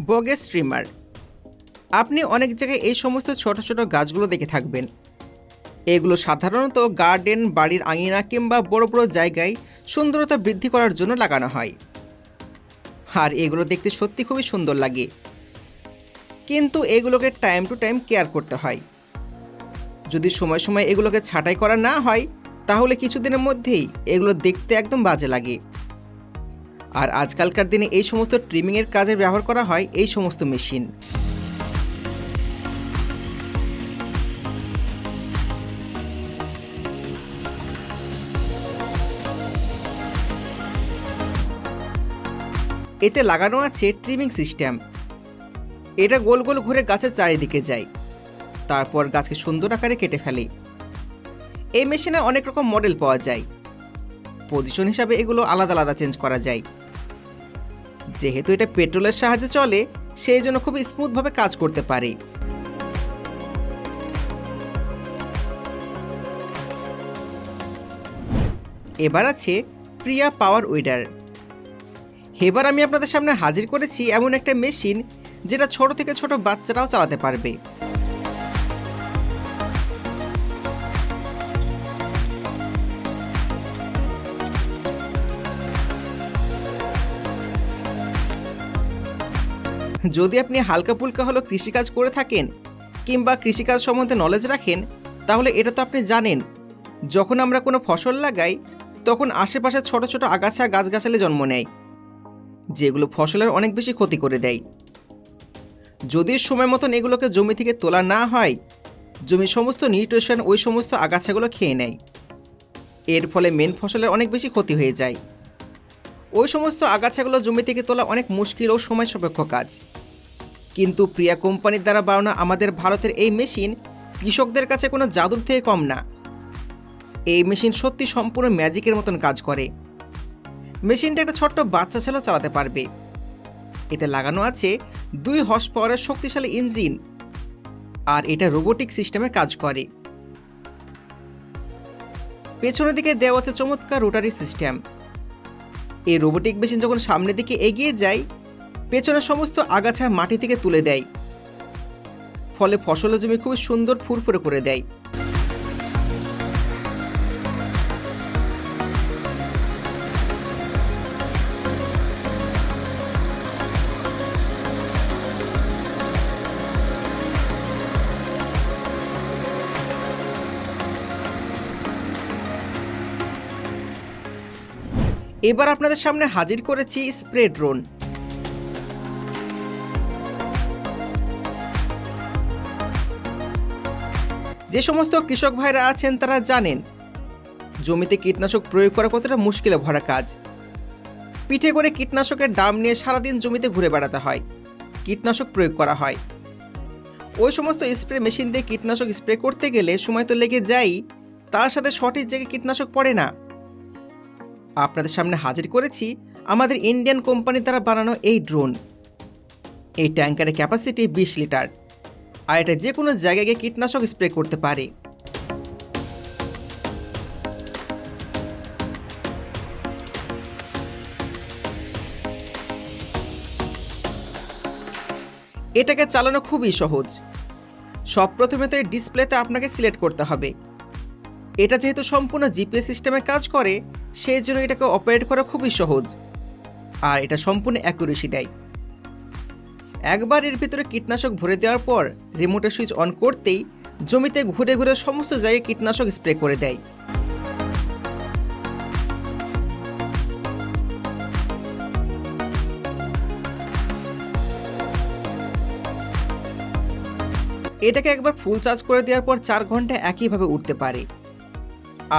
বগেস trimmer. আপনি অনেক জায়গায় এই সমস্ত ছোট ছোট গাছগুলো দেখে থাকবেন। এগুলো সাধারণত গার্ডেন, বাড়ির আঙিনা কিংবা বড় বড় জায়গায় সুন্দরতা বৃদ্ধি করার জন্য লাগানো হয়। আর এগুলো দেখতে সত্যি খুবই সুন্দর লাগে, কিন্তু এগুলোকে টাইম টু টাইম কেয়ার করতে হয়। যদি সময় সময় এগুলোকে ছাঁটাই করা না হয়, তাহলে কিছুদিনের মধ্যেই এগুলো দেখতে একদম বাজে লাগে। আর আজকালকার দিনে এই সমস্ত ট্রিমিংয়ের কাজে ব্যবহার করা হয় এই সমস্ত মেশিন। এতে লাগানো আছে ট্রিমিং সিস্টেম। এটা গোল গোল ঘুরে গাছের চারিদিকে যায়, তারপর গাছকে সুন্দর আকারে কেটে ফেলে। এই মেশিনে অনেক রকম মডেল পাওয়া যায়। পজিশন হিসাবে এগুলো আলাদা আলাদা চেঞ্জ করা যায়। যেহেতু এটা পেট্রোলের সাহায্যে চলে, সেই জন্য খুব স্মুথভাবে কাজ করতে পারে। এবার আছে প্রিয়া পাওয়ার উইডার। এবার আমি আপনাদের সামনে হাজির করেছি এমন একটা মেশিন যেটা ছোট থেকে ছোট বাচ্চারাও চালাতে পারবে। যদি আপনি হালকা ফুলকা হলো কৃষিকাজ করে থাকেন কিংবা কৃষিকাজ সম্বন্ধে নলেজ রাখেন, তাহলে এটা তো আপনি জানেন, যখন আমরা কোনো ফসল লাগাই তখন আশেপাশে ছোট ছোট আগাছা গাছগাছালি জন্ম নেয়, যেগুলো ফসলের অনেক বেশি ক্ষতি করে দেয়। যদি সময় মতন এগুলোকে জমি থেকে তোলা না হয়, জমির সমস্ত নিউট্রিশন ওই সমস্ত আগাছাগুলো খেয়ে নেয়। এর ফলে মেন ফসলের অনেক বেশি ক্ষতি হয়ে যায়। ওই সমস্ত আগাছাগুলো জমি থেকে তোলা অনেক মুশকিল ও সময় সাপেক্ষ কাজ। কিন্তু প্রিয়া কোম্পানির দ্বারা বানানো আমাদের ভারতের এই মেশিন কৃষকদের কাছে কোনো জাদুর থেকে কম না। এই মেশিন সত্যি সম্পূর্ণ ম্যাজিকের মতন কাজ করে। মেশিনটা একটা ছোট্ট বাচ্চা ছেলেও চালাতে পারবে। এতে লাগানো আছে 2 হর্স পাওয়ারের শক্তিশালী ইঞ্জিন, আর এটা রোবোটিক সিস্টেমে কাজ করে। পেছনের দিকে দেওয়া আছে চমৎকার রোটারি সিস্টেম। এই রোবোটিক মেশিন যখন সামনের দিকে এগিয়ে যায়, পেছনের সমস্ত আগাছা মাটি থেকে তুলে দেয়, ফলে ফসলের জমি খুব সুন্দর ফুরফুরে করে দেয়। এবার আপনাদের সামনে হাজির করেছি স্প্রে ড্রোন। যে সমস্ত কৃষক ভাইরা আছেন তারা জানেন জমিতে কীটনাশক প্রয়োগ করা কতটা মুশকিলে ভরা কাজ। পিঠে করে কীটনাশকের ডাম নিয়ে সারাদিন জমিতে ঘুরে বেড়াতে হয়, কীটনাশক প্রয়োগ করা হয়। ওই সমস্ত স্প্রে মেশিন দিয়ে কীটনাশক স্প্রে করতে গেলে সময় তো লেগে যায়, তার সাথে সঠিক জায়গায় কীটনাশক পড়ে না। আপনাদের সামনে হাজির করেছি আমাদের ইন্ডিয়ান কোম্পানি দ্বারা বানানো এই ড্রোন। এই ট্যাঙ্কারের ক্যাপাসিটি 20 লিটার, আর এটা যে কোনো জায়গায় গিয়ে কীটনাশক স্প্রে করতে পারে। এটাকে চালানো খুবই সহজ। সব প্রথমে তো এই ডিসপ্লেতে আপনাকে সিলেক্ট করতে হবে। এটা যেহেতু সম্পূর্ণ জিপিএস সিস্টেমে কাজ করে, সেই জন্য এটাকে অপারেট করা খুবই সহজ, আর এটা সম্পূর্ণ অ্যাকুরেসি দেয়। একবার এর ভিতরে কীটনাশক ভরে দেওয়ার পর রিমোটের সুইচ অন করতেই জমিতে ঘুরে ঘুরে সমস্ত জায়গায় কীটনাশক স্প্রে করে দেয়। এটাকে একবার ফুল চার্জ করে দেওয়ার পর 4 ঘন্টা একইভাবে উঠতে পারে।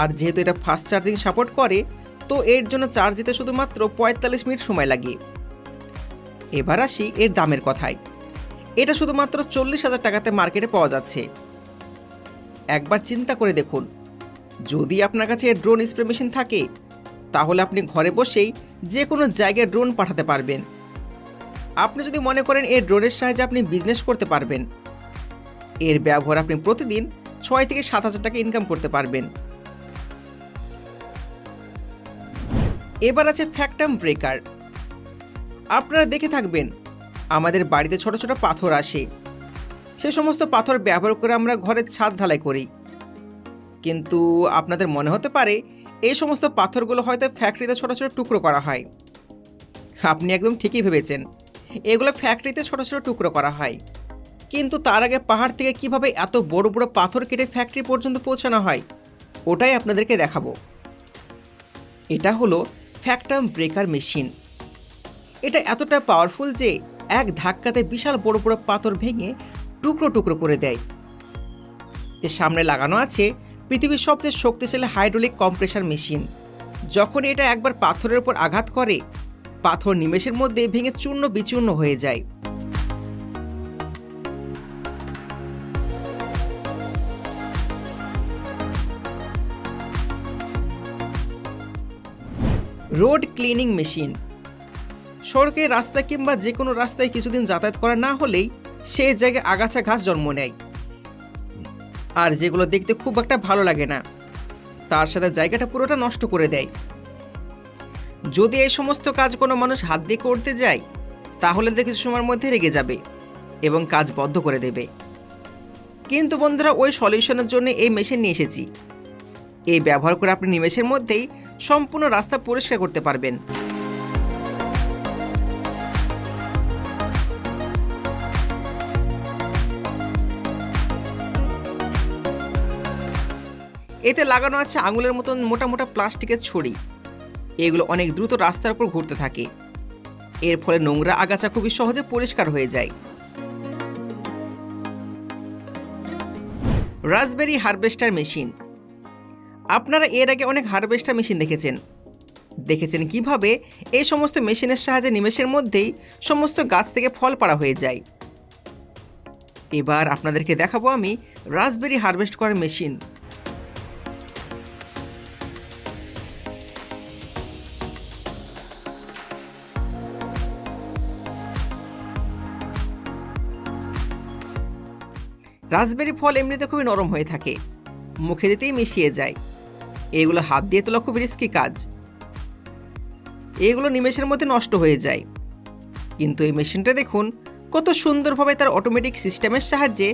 আর যেহেতু এটা ফাস্ট চার্জিং সাপোর্ট করে, তো এর জন্য চার্জ দিতে শুধুমাত্র 45 মিনিট সময় লাগে। এবার আসি এর দামের কথায়। এটা শুধুমাত্র 40,000 টাকাতে মার্কেটে পাওয়া যাচ্ছে। একবার চিন্তা করে দেখুন, যদি আপনার কাছে এর ড্রোন স্প্রে মেশিন থাকে, তাহলে আপনি ঘরে বসেই যে কোনো জায়গায় ড্রোন পাঠাতে পারবেন। আপনি যদি মনে করেন এই ড্রোনের সাহায্যে আপনি বিজনেস করতে পারবেন, এর ব্যবহার আপনি প্রতিদিন 6 থেকে 7,000 টাকা ইনকাম করতে পারবেন। এবার আছে ফ্যাক্টাম ব্রেকার। আপনারা দেখে থাকবেন আমাদের বাড়িতে ছোট ছোট পাথর আসে, সে সমস্ত পাথর ব্যবহার করে আমরা ঘরের ছাদ ঢালাই করি। কিন্তু আপনাদের মনে হতে পারে এই সমস্ত পাথরগুলো হয়তো ফ্যাক্টরিতে ছোট ছোট টুকরো করা হয়। আপনি একদম ঠিকই ভেবেছেন, এগুলো ফ্যাক্টরিতে ছোট ছোট টুকরো করা হয়। কিন্তু তার আগে পাহাড় থেকে কিভাবে এত বড় বড় পাথর কেটে ফ্যাক্টরি পর্যন্ত পৌঁছানো হয়, ওটাই আপনাদেরকে দেখাবো। এটা হলো ফ্যাক্টাম ব্রেকার মেশিন। এটা এতটা পাওয়ারফুল যে এক ধাক্কাতে বিশাল বড় বড় পাথর ভেঙে টুকরো টুকরো করে দেয়। এর সামনে লাগানো আছে পৃথিবীর সবচেয়ে শক্তিশালী হাইড্রোলিক কম্প্রেসার মেশিন। যখন এটা একবার পাথরের উপর আঘাত করে, পাথর নিমেষের মধ্যে ভেঙে চূর্ণ বিচূর্ণ হয়ে যায়। Road cleaning machine. সড়কে, রাস্তা কিংবা যে কোনো রাস্তায় কিছুদিন যাতায়াত করা না হলেই সেই জায়গায় আগাছা ঘাস জন্ম নেয়, আর যেগুলো দেখতে খুব একটা ভালো লাগে না, তার সাথে জায়গাটা পুরোটা নষ্ট করে দেয়। যদি এই সমস্ত কাজ কোনো মানুষ হাত দিয়ে করতে যায়, তাহলে কিছু সময়ের মধ্যে রেগে যাবে এবং কাজ বন্ধ করে দেবে। কিন্তু বন্ধুরা, ওই সলিউশনের জন্য এই মেশিন নিয়ে এসেছি। এই ব্যবহার করে আপনি নিমেষের মধ্যেই সম্পূর্ণ রাস্তা পরিষ্কার করতে পারবেন। এতে লাগানো আছে আঙুলের মতন মোটা মোটা প্লাস্টিকের ছড়ি। এগুলো অনেক দ্রুত রাস্তার উপর ঘুরতে থাকে। এর ফলে নোংরা আগাছা খুবই সহজে পরিষ্কার হয়ে যায়। Raspberry harvester machine. আপনারা এর আগে অনেক হারভেস্টার মেশিন দেখেছেন কিভাবে এই সমস্ত মেশিনের সাহায্যে নিমেষের মধ্যেই সমস্ত গাছ থেকে ফল পাড়া হয়ে যায়। এবার আপনাদেরকে দেখাবো আমি রাসবেরি হারভেস্ট করার মেশিন। রাসবেরি ফল এমনিতে খুবই নরম হয়ে থাকে, মুখে দিতেই মিশিয়ে যায়। এগুলো হাত দিয়ে তোলা খুব রিস্কি কাজ, এগুলো নিমেষের মধ্যে নষ্ট হয়ে যায়। কিন্তু এই মেশিনটা দেখুন কত সুন্দরভাবে তার অটোমেটিক সিস্টেমের সাহায্যে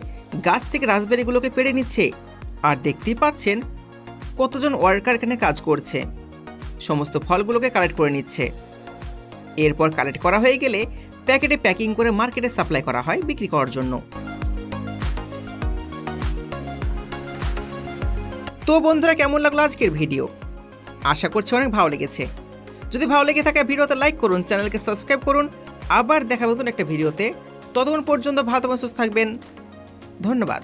গাছ থেকে রাসবেরিগুলোকে পেড়ে নিচ্ছে। আর দেখতেই পাচ্ছেন কতজন ওয়ার্কার এখানে কাজ করছে, সমস্ত ফলগুলোকে কালেক্ট করে নিচ্ছে। এরপর কালেক্ট করা হয়ে গেলে প্যাকেটে প্যাকিং করে মার্কেটে সাপ্লাই করা হয় বিক্রি করার জন্য। তো বন্ধুরা, কেমন লাগলো আজকের ভিডিও? আশা করছি অনেক ভালো লেগেছে। যদি ভালো লেগে থাকে ভিডিওতে লাইক করুন, চ্যানেলকে সাবস্ক্রাইব করুন। আবার দেখা নতুন একটা ভিডিওতে। ততক্ষণ পর্যন্ত ভালো সুস্থ থাকবেন। ধন্যবাদ।